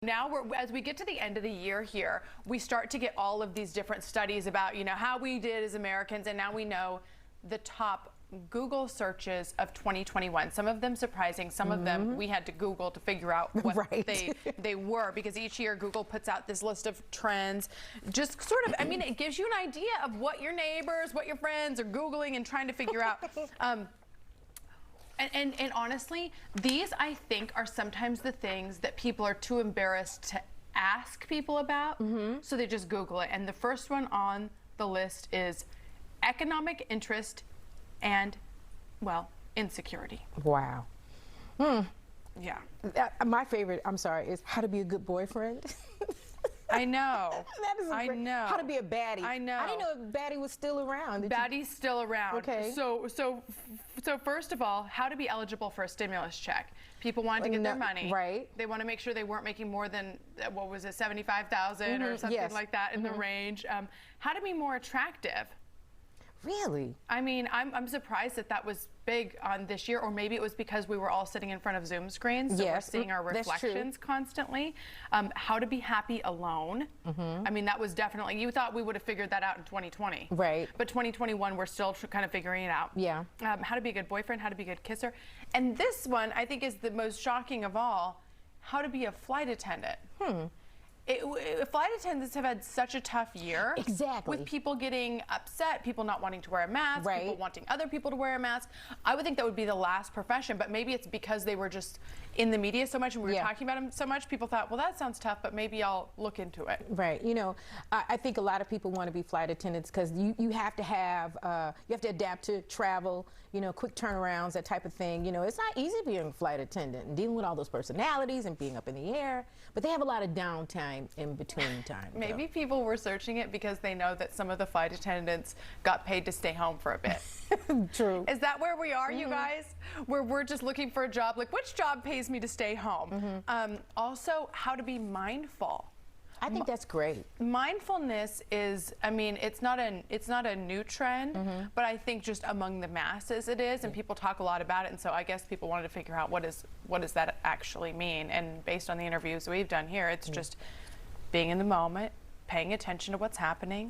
Now, as we get to the end of the year here, we start to get all of these different studies about, how we did as Americans, and now we know the top Google searches of 2021. Some of them surprising, some of them we had to Google to figure out what they were, because each year Google puts out this list of trends. Just sort of, it gives you an idea of what your neighbors, what your friends are Googling and trying to figure out. And honestly, these, I think, are sometimes the things that people are too embarrassed to ask people about, so they just Google it. And the first one on the list is economic interest and, well, insecurity. Wow. Yeah. My favorite, I'm sorry, is how to be a good boyfriend. I know. That is I know. How to be a baddie. I know. I didn't know if baddie was still around. Baddie's still around. Okay. So first of all, how to be eligible for a stimulus check. People wanted to get their money. Right. They want to make sure they weren't making more than, what was it, 75,000 or something like that in the range. How to be more attractive. Really? I'm surprised that was big on this year, or maybe it was because we were all sitting in front of Zoom screens, so we're seeing our reflections constantly. How to be happy alone. That was definitely, you thought we would have figured that out in 2020. Right. But 2021, we're still kind of figuring it out. Yeah. How to be a good boyfriend, how to be a good kisser. And this one, I think, is the most shocking of all, how to be a flight attendant. Flight attendants have had such a tough year. Exactly. With people getting upset, people not wanting to wear a mask, people wanting other people to wear a mask. I would think that would be the last profession, but maybe it's because they were just in the media so much and we were talking about them so much, people thought, well, that sounds tough, but maybe I'll look into it. Right. I think a lot of people want to be flight attendants because you have to have, you have to adapt to travel, quick turnarounds, that type of thing. It's not easy being a flight attendant and dealing with all those personalities and being up in the air, but they have a lot of downtime in between time. Maybe people were searching it because they know that some of the flight attendants got paid to stay home for a bit. True. Is that where we are, you guys? Where we're just looking for a job, like which job pays me to stay home? Also, how to be mindful. I think that's great. Mindfulness is, it's not a new trend, but I think just among the masses it is, and people talk a lot about it, and so I guess people wanted to figure out what does that actually mean, and based on the interviews we've done here, it's just being in the moment, paying attention to what's happening,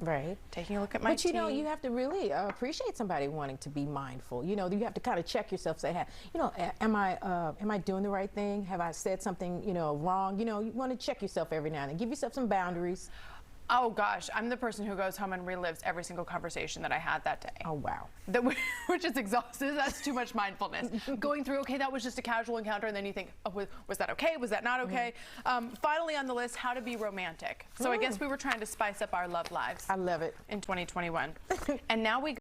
taking a look at my tea. You have to really appreciate somebody wanting to be mindful. You have to kind of check yourself, say, am I doing the right thing? Have I said something, wrong? You want to check yourself every now and then. Give yourself some boundaries. Oh gosh, I'm the person who goes home and relives every single conversation that I had that day. Oh wow. Which is exhausting. That's too much mindfulness. Going through, okay, that was just a casual encounter, and then you think, oh, was that okay? Was that not okay? Finally on the list, how to be romantic. So I guess we were trying to spice up our love lives. I love it. In 2021. And now we